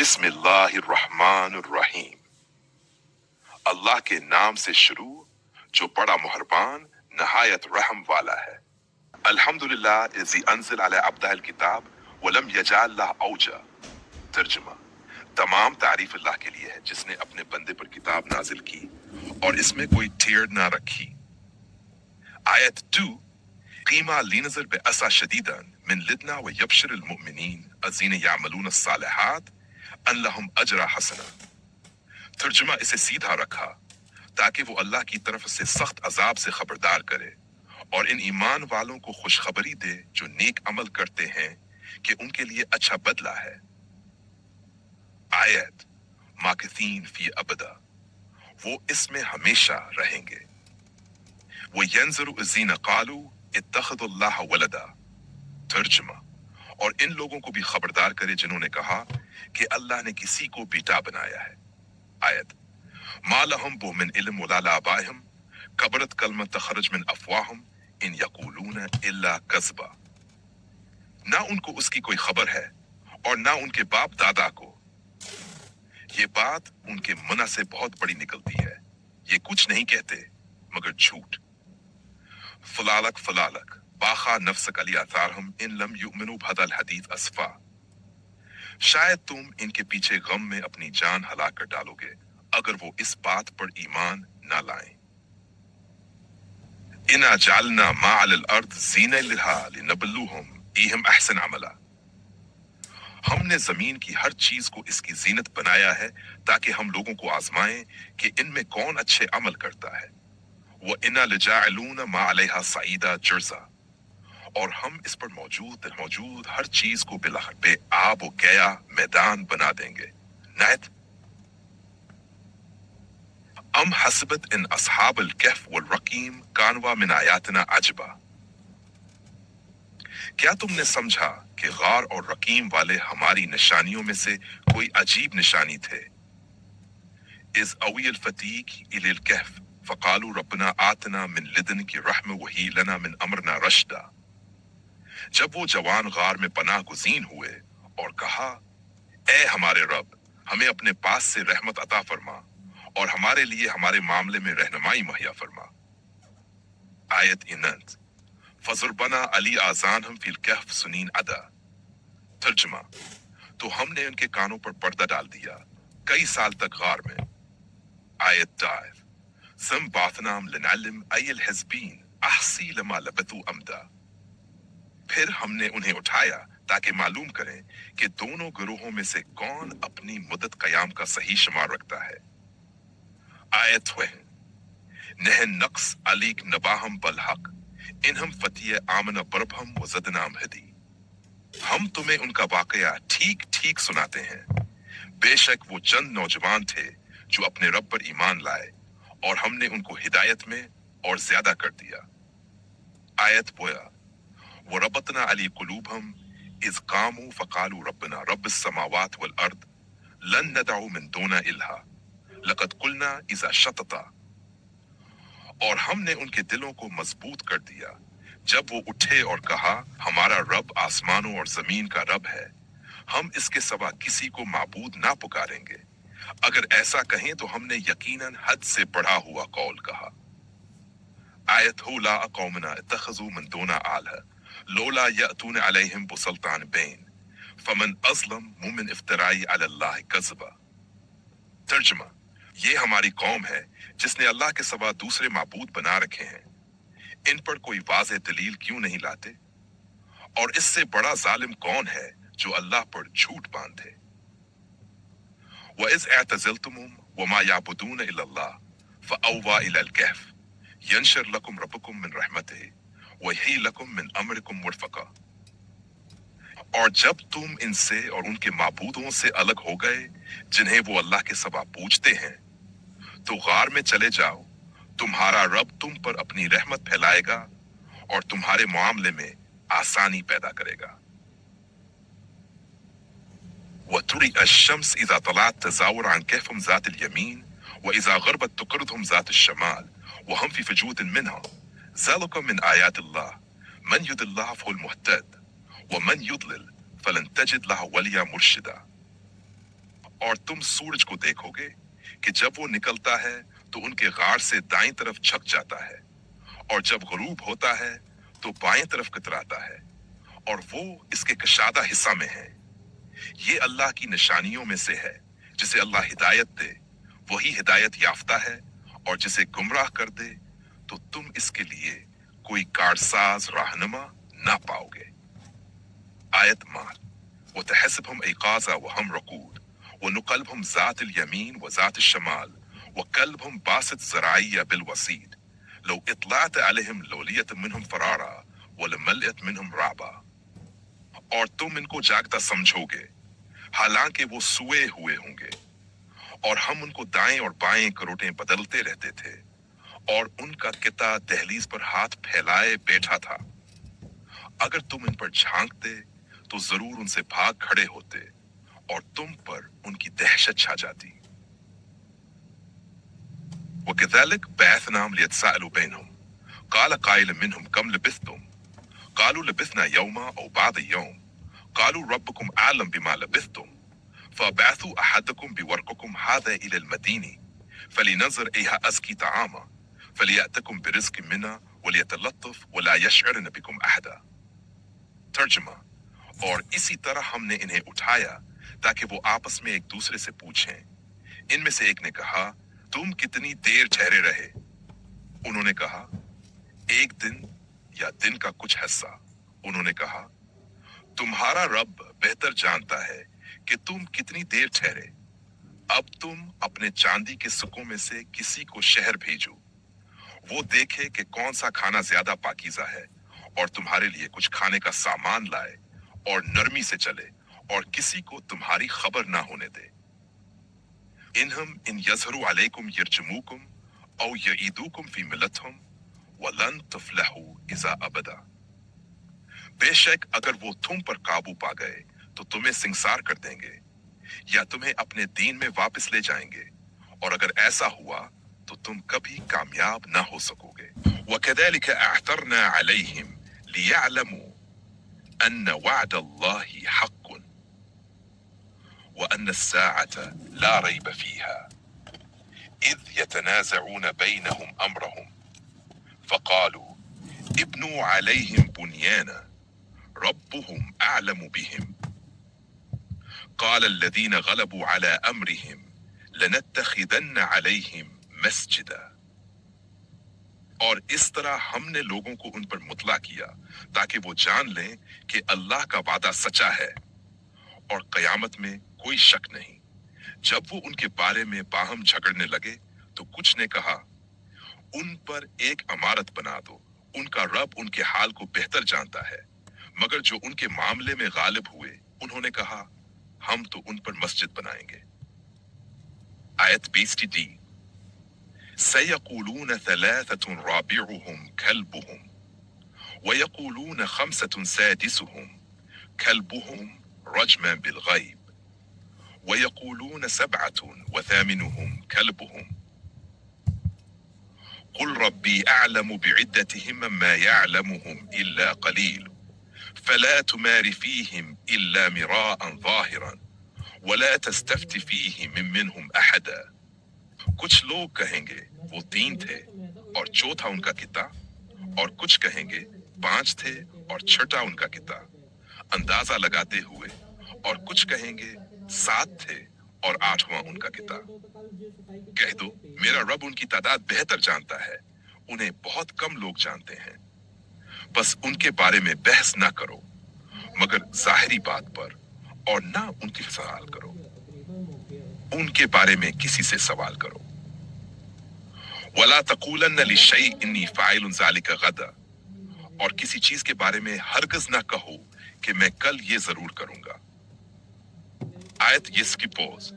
بسم اللہ الرحمن الرحیم، اللہ کے نام سے شروع جو بڑا مہربان نہایت رحم والا ہے۔ الحمدللہ الذی انزل علی عبدہ الکتاب ولم یجعل لہ عوجا۔ ترجمہ: تمام تعریف اللہ کے لیے ہے جس نے اپنے بندے پر کتاب نازل کی اور اس میں کوئی ٹیڑھ نہ رکھی۔ آیت 2: قیمہ لینظر بأسا شدیدا من لدنا ویبشر المؤمنین الذین یعملون الصالحات ان لہم اجر حسنا۔ ترجمہ: اسے سیدھا رکھا تاکہ وہ اللہ کی طرف سے سخت عذاب سے خبردار کرے اور ان ایمان والوں کو خوشخبری دے جو نیک عمل کرتے ہیں کہ ان کے لیے اچھا بدلہ ہے۔ آیت: ماکثین فی ابدا، وہ اس میں ہمیشہ رہیں گے۔ وَيَنْظُرُ الذِّينَ قَالُوا اتَّخَذَ اللَّهَ وَلَدًا۔ ترجمہ: اور ان لوگوں کو بھی خبردار کرے جنہوں نے کہا کہ اللہ نے کسی کو بیٹا بنایا ہے۔ آیت: ما لهم بہ من علم ولا لآبائہم کبرت کلمۃ تخرج من افواہم ان یقولون الا کذبا۔ نہ ان کو اس کی کوئی خبر ہے اور نہ ان کے باپ دادا کو، یہ بات ان کے منہ سے بہت بڑی نکلتی ہے، یہ کچھ نہیں کہتے مگر جھوٹ۔ فلالک فلالک باخا نفسک علی آثارہم ان لم یؤمنوا بہذا الحدیث اسفا۔ شاید تم ان کے پیچھے غم میں اپنی جان ہلاک کر ڈالو گے اگر وہ اس بات پر ایمان نہ لائیں۔ انا جعلنا ما علی الارض زینۃ لها لنبلوہم ایہم احسن عملا۔ ہم نے زمین کی ہر چیز کو اس کی زینت بنایا ہے تاکہ ہم لوگوں کو آزمائیں کہ ان میں کون اچھے عمل کرتا ہے۔ وَإِنَّا لَجَاعِلُونَ مَا عَلَيْهَا صَعِيدًا جُرْزًا، اور ہم اس پر موجود ہر چیز کو بالآخر بے آب و گیا میدان بنا دیں گے۔ نایت: ام حسبت ان اصحاب الکہف والرقیم کانوا من آیاتنا عجبا۔ کیا تم نے سمجھا کہ غار اور رقیم والے ہماری نشانیوں میں سے کوئی عجیب نشانی تھے؟ اذ اوی الفتیق الی الکہف فقالوا ربنا آتنا من لدنک رحمہ وہی لنا من امرنا رشدا۔ جب وہ جوان غار میں پناہ گزین ہوئے اور کہا، اے ہمارے رب، ہمیں اپنے پاس سے رحمت عطا فرما اور ہمارے لیے ہمارے معاملے میں رہنمائی مہیا فرما۔ آیت انت: فضربنا علی آذانہم فی الکہف سنین عدا۔ ترجمہ: تو ہم نے ان کے کانوں پر پردہ ڈال دیا کئی سال تک غار میں۔ آیت 10: ثم بعثناہم لنعلم ای الحزبین احصی لما لبثوا امدا۔ پھر ہم نے انہیں اٹھایا تاکہ معلوم کریں کہ دونوں گروہوں میں سے کون اپنی مدت قیام کا صحیح شمار رکھتا ہے۔ آیت 12: نہن نقص علیک نباہم بالحق انہم فتیہ آمن بربہم وزدنام ہدی۔ ہم تمہیں ان کا واقعہ ٹھیک ٹھیک سناتے ہیں، بے شک وہ چند نوجوان تھے جو اپنے رب پر ایمان لائے اور ہم نے ان کو ہدایت میں اور زیادہ کر دیا۔ آیت 12: وَرَبَطْنَا عَلَىٰ قُلُوبِهِمْ إِذْ قَامُوا فَقَالُوا رَبَّنَا رَبِّ السَّمَاوَاتِ وَالْأَرْضِ لَن نَّدْعُوَ مِن دُونِهِ إِلَٰهًا لَقَدْ قُلْنَا إِذًا شَطَطًا۔ اور ہم نے ان کے دلوں کو مضبوط کر دیا جب وہ اٹھے اور کہا، ہمارا رب آسمانوں اور زمین کا رب ہے، ہم اس کے سوا کسی کو معبود نہ پکاریں گے۔ اگر ایسا کہیں تو ہم نے یقیناً حد سے بڑھا ہوا قول کہا۔ آیت ہولا قومنا اتخذوا من دون آلہہ لولا یأتون علیہم بسلطان بین فمن اظلم ممن افترائی علی اللہ کذبا۔ ترجمہ: یہ ہماری قوم ہے جس نے اللہ کے سوا دوسرے معبود بنا رکھے ہیں، ان پر کوئی واضح دلیل کیوں نہیں لاتے؟ اور اس سے بڑا ظالم کون ہے جو اللہ پر جھوٹ باندھے؟ وَإِذْ اعْتَزَلْتُمُوهُمْ وَمَا يَعْبُدُونَ إِلَّا اللَّهَ فَأَوْوَىٰ إِلَى الْكَهْفِ يَنشُرْ لَكُمْ رَبُّكُم مِّن رَحْمَتِهِ وَيُهْيِئْ لَكُم مِّنْ أَمْرِكُم مُّرْفَقًا۔ اور جب تم ان سے اور ان کے معبودوں سے الگ ہو گئے جنہیں وہ اللہ کے سوا پوجتے ہیں، تو غار میں چلے جاؤ، تمہارا رب تم پر اپنی رحمت پھیلائے گا اور تمہارے معاملے میں آسانی پیدا کرے گا۔ وَتُرِئَ الشَّمْسَ إِذَا طَلَعَت تَزَاوَرُ عَنْ كَهْفِهِمْ ذَاتِ الْيَمِينِ وَإِذَا غَرَبَت تُقْرِضُهُمْ ذَاتَ الشِّمَالِ وَهُمْ فِي فُجُورٍ مِّنْهَا ذَلِكَ مِنْ آيَاتِ اللَّهِ مَنْ يُهْدِ اللَّهُ فَهُوَ الْمُهْتَدِ وَمَنْ يُضْلِلْ فَلَنْ تَجِدْ لَهُ وَلِيًّا مُرْشِدًا۔ اور تم سورج کو دیکھوگے کہ جب وہ نکلتا ہے تو ان کے غار سے دائیں طرف جھک جاتا ہے اور جب غروب ہوتا ہے تو بائیں طرف کتراتا ہے اور وہ اس کے کشادہ حصہ میں ہے۔ یہ اللہ کی نشانیوں میں سے ہے۔ جسے اللہ ہدایت دے وہی ہدایت یافتہ ہے اور جسے گمراہ کر دے تو تم اس کے لیے کوئی کارساز رہنما نہ پاؤ گے۔ آیت مال وتحسبهم ايقاظا وهم رقود ونقلبهم ذات اليمين وذات الشمال وكلبهم باسط ذراعيه بالوسيد لو اطلعت عليهم لوليت منهم فرارا ولملئت منهم رعبا۔ اور تم ان کو جاگتا سمجھو گے حالانکہ وہ سوئے ہوئے ہوں گے، اور ہم ان کو دائیں اور بائیں کروٹیں بدلتے رہتے تھے، اور ان کا قطع دہلیز پر ہاتھ پھیلائے بیٹھا تھا۔ اگر تم ان پر جھانکتے تو ضرور ان سے بھاگ کھڑے ہوتے اور تم پر ان کی دہشت چھا جاتی۔ وَكَذَلِكَ بَعَثْنَاهُمْ لِيَتَسَاءَلُوا بَيْنَهُمْ قَالَ قَائِلٌ مِّنْهُمْ كَمْ لَبِثْتُمْ قَالُوا لَبِثْنَا يَوْمًا أَوْ بَعْضَ يَوْمٍ قَالُوا رَبُّكُمْ أَعْلَمُ بِمَا لَبِثْتُمْ فَابْعَثُوا أَحَدَكُمْ بِوَرْقِكُمْ هَٰذَا إِلَى الْمَدِينِ فَلْيَنظُرْ أَيُّهَا أَزْكَىٰ طَعَامًا فَلْيَأْتِكُمْ بِرِزْقٍ مِّنْهُ وَلْيَتَلَطَّفْ وَلَا يَشْعُرْنَ بِكُمْ أَحَدًا۔ ترجمہ، اور اسی طرح ہم نے انہیں اٹھایا تاکہ وہ آپس میں ایک دوسرے سے پوچھیں۔ ان میں سے ایک نے کہا، تم کتنی دیر ٹھہرے رہے؟ انہوں نے کہا، ایک دن یا دن کا کچھ حصہ۔ انہوں نے کہا، تمہارا رب بہتر جانتا ہے کہ تم کتنی دیر ٹھہرے۔ اب تم اپنے چاندی کے سکوں میں سے کسی کو شہر بھیجو، وہ دیکھے کہ کون سا کھانا زیادہ پاکیزہ ہے اور تمہارے لیے کچھ کھانے کا سامان لائے اور نرمی سے چلے اور کسی کو تمہاری خبر نہ ہونے دے۔ انہم ان یظہروا علیکم یرجموکم او یعیدوکم فی ملتہم ولن تفلحوا اذا ابدا۔ بے شک اگر وہ تم پر قابو پا گئے تو تمہیں سنگسار کر دیں گے یا تمہیں اپنے دین میں واپس لے جائیں گے، اور اگر ایسا ہوا تو تم کبھی کامیاب نہ ہو سکو گے۔ وَكَذَلِكَ أَعْثَرْنَا عَلَيْهِمْ لِيَعْلَمُوا أَنَّ وَعْدَ اللَّهِ حَقٌّ وَأَنَّ السَّاعَةَ لَا رَيْبَ فِيهَا إِذْ يَتَنَازَعُونَ بَيْنَهُمْ أَمْرَهُمْ فَقَالُوا ابْنُوا عَلَيْهِمْ بُنْيَانًا رَبُّهُمْ أَعْلَمُ بِهِمْ قَالَ الَّذِينَ غَلَبُوا عَلَى أَمْرِهِمْ لَنَتَّخِذَنَّ عَلَيْهِمْ مَسْجِدًا۔ اور اس طرح ہم نے لوگوں کو ان پر مطلع کیا تاکہ وہ جان لیں کہ اللہ کا وعدہ سچا ہے اور قیامت میں کوئی شک نہیں۔ جب وہ ان کے بارے میں باہم جھگڑنے لگے تو کچھ نے کہا، ان پر ایک عمارت بنا دو، ان کا رب ان کے حال کو بہتر جانتا ہے۔ مگر جو ان کے معاملے میں غالب ہوئے انہوں نے کہا، ہم تو ان پر مسجد بنائیں گے۔ آیت 20 سَيَقُولُونَ ثَلَاثَةٌ رَابِعُهُمْ كَلْبُهُمْ وَيَقُولُونَ خَمْسَةٌ سَادِسُهُمْ كَلْبُهُمْ رَجْمًا بِالْغَيْبِ وَيَقُولُونَ سَبْعَةٌ وَثَامِنُهُمْ كَلْبُهُمْ قُلْ رَبِّي أَعْلَمُ بِعِدَّتِهِم مَّا يَعْلَمُهُمْ إِلَّا قَلِيلٌ فَلَا تُمَارِ فِيهِمْ إِلَّا مِرَاءً ظَاهِرًا وَلَا تَسْتَفْتِ فِيهِم مِّنْهُمْ أَحَدًا۔ کچھ لوگ کہیں گے وہ 3 تھے اور چوتھا ان کا قطع، اور کچھ کہیں گے 5 تھے اور چھٹا ان کا قطع اندازہ لگاتے ہوئے، اور کچھ کہیں گے 7 تھے اور 8واں ان کا قطع۔ کہہ دو میرا رب ان کی تعداد بہتر جانتا ہے، انہیں بہت کم لوگ جانتے ہیں۔ بس ان کے بارے میں بحث نہ کرو مگر ظاہری بات پر، اور نہ ان کی سوال کرو، ان کے بارے میں کسی سے سوال کرو۔ وَلَا تَقُولَنَّ لِشَيْءٍ إِنِّي فَاعِلٌ ذَلِكَ غَدًا، اور کسی چیز کے بارے میں ہرگز نہ کہو کہ میں کل یہ ضرور کروں گا۔ آیت یہ سکپوز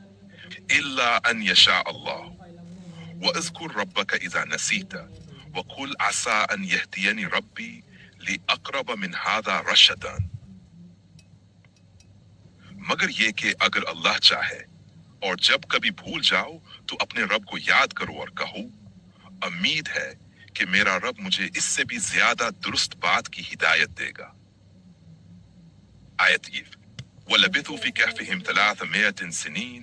إِلَّا أَن يَشَاءَ اللَّهُ وَاذْكُرْ رَبَّكَ إِذَا نَسِيتَ وَقُلْ عَسَىٰ أَن يَهْدِيَنِ رَبِّي لِأَقْرَبَ مِنْ هَٰذَا رَشَدًا۔ مگر یہ کہ اگر اللہ چاہے اور جب کبھی بھول جاؤ تو اپنے رب کو یاد کرو اور کہو، امید ہے کہ میرا رب مجھے اس سے بھی زیادہ درست بات کی ہدایت دے گا۔ آیت یہ وَلَبِثُوا فِي كَهْفِهِمْ 300 سِنِينَ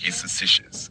26.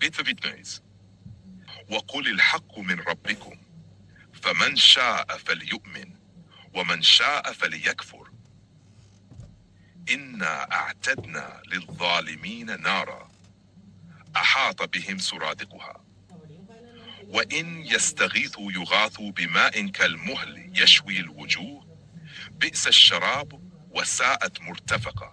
Bit für Bit Neues. وقل الحق من ربكم فمن شاء فليؤمن ومن شاء فليكفر إنا أعتدنا للظالمين نارا أحاط بهم سرادقها وإن يستغيثوا يغاثوا بماء كالمهل يشوي الوجوه بئس الشراب وساءت مرتفقا.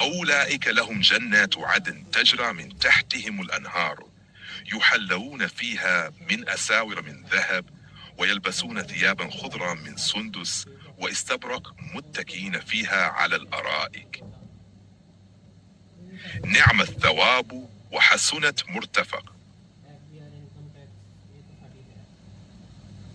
أولئك لهم جنات عدن تجرى من تحتهم الأنهار يحلون فيها من أساور من ذهب ويلبسون ثيابا خضرا من سندس واستبرق متكئين فيها على الأرائك نعم الثواب وحسنت مرتفق.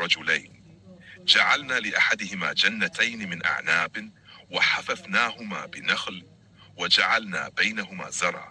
رجلين جعلنا لأحدهما جنتين من أعناب وحففناهما بنخل وجعلنا بينهما زرعا.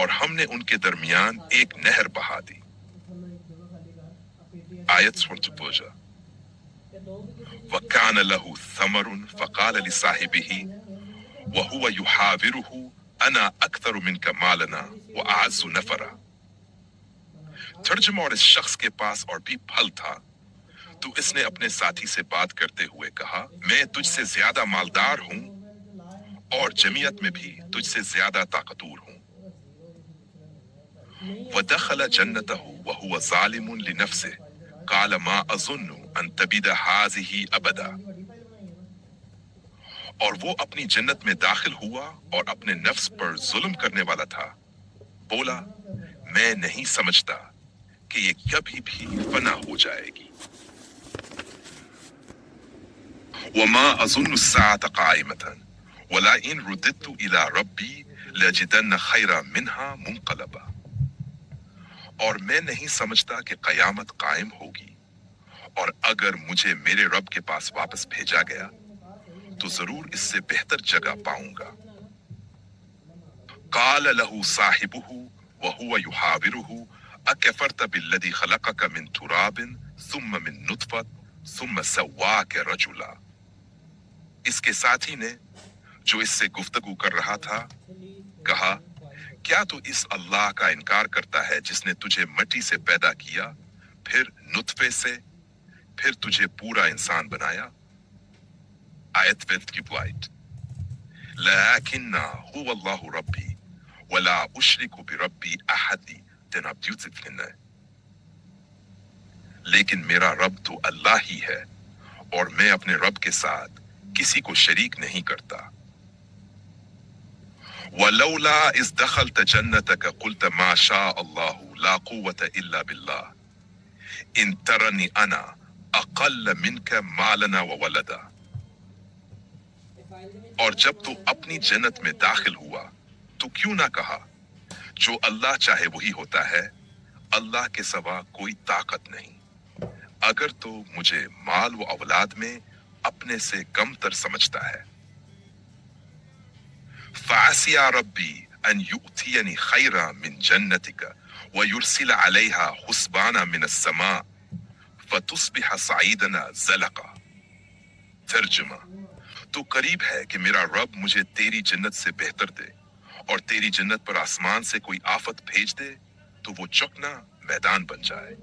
اور ہم نے ان کے درمیان ایک نہر بہا دی. آیت سورۃ الفجر. وَكَانَ لَهُ ثَمَرٌ فَقَالَ لِصَاحِبِهِ وَهُوَ يُحَاوِرُهُ أَنَا أَكْثَرُ مِنْكَ مَالًا وَأَعَزُّ نَفَرًا. ترجمہ: اور اس شخص کے پاس اور بھی پھل تھا تو اس نے اپنے ساتھی سے بات کرتے ہوئے کہا، میں تجھ سے زیادہ مالدار ہوں اور جمعیت میں بھی تجھ سے زیادہ طاقتور ہوں. وَدَخَلَ جَنَّتَهُ وَهُوَ ظَالِمٌ لِنَفْسِهِ قَالَ مَا أَظُنُّ أَن تَبِيدَ هَٰذِهِ أَبَدًا. اور وہ اپنی جنت میں داخل ہوا اور اپنے نفس پر ظلم کرنے والا تھا. بولا، میں نہیں سمجھتا کہ یہ کبھی بھی فنا ہو جائے گی. وَمَا أَظُنُّ السَّاعَةَ قَائِمَةً وَلَئِن رُدِدتُّ إِلَىٰ رَبِّي لَأَجِدَنَّ خَيْرًا مِنْهَا مُنقَلَبًا. اور میں نہیں سمجھتا کہ قیامت قائم ہوگی، اور اگر مجھے میرے رب کے پاس واپس بھیجا گیا تو ضرور اس سے بہتر جگہ پاؤں گا. قال له صاحبه وهو يحاوره أكفرت بالذي خلقك من تراب ثم من نطفة ثم سواك رجلا. اس کے ساتھی نے جو اس سے گفتگو کر رہا تھا کہا، کیا تو اس اللہ کا انکار کرتا ہے جس نے تجھے مٹی سے پیدا کیا، پھر نطفے سے، پھر تجھے پورا انسان بنایا. آیت 58. لَكِنَّ هُوَ اللَّهُ رَبِّي وَلَا أُشْرِكُ بِرَبِّي أَحَدٍ. Den ab Beautiful. لیکن میرا رب تو اللہ ہی ہے اور میں اپنے رب کے ساتھ کسی کو شریک نہیں کرتا. وَلَوْلَا إِذْ دَخَلْتَ جَنَّتَكَ قُلْتَ مَا شَاءَ اللَّهُ لَا قُوَّةَ إِلَّا بِاللَّهِ إِن تَرَنِي أَنَا أَقَلَّ مِنْكَ مَالًا وَوَلَدًا. اور جب تو اپنی جنت میں داخل ہوا تو کیوں نہ کہا، جو اللہ چاہے وہی ہوتا ہے، اللہ کے سوا کوئی طاقت نہیں. اگر تو مجھے مال و اولاد میں اپنے سے کم تر سمجھتا ہے. فَعَسَىٰ رَبِّي أَن يُؤْتِيَنِي خَيْرًا مِنْ جَنَّتِكَ وَيُرْسِلَ عَلَيْهَا حُسْبَانًا مِنَ السَّمَاءِ فَتُصْبِحَ صَعِيدًا زَلَقًا. ترجمہ: تو قریب ہے کہ میرا رب مجھے تیری جنت سے بہتر دے اور تیری جنت پر آسمان سے کوئی آفت بھیج دے تو وہ چکنا میدان بن جائے.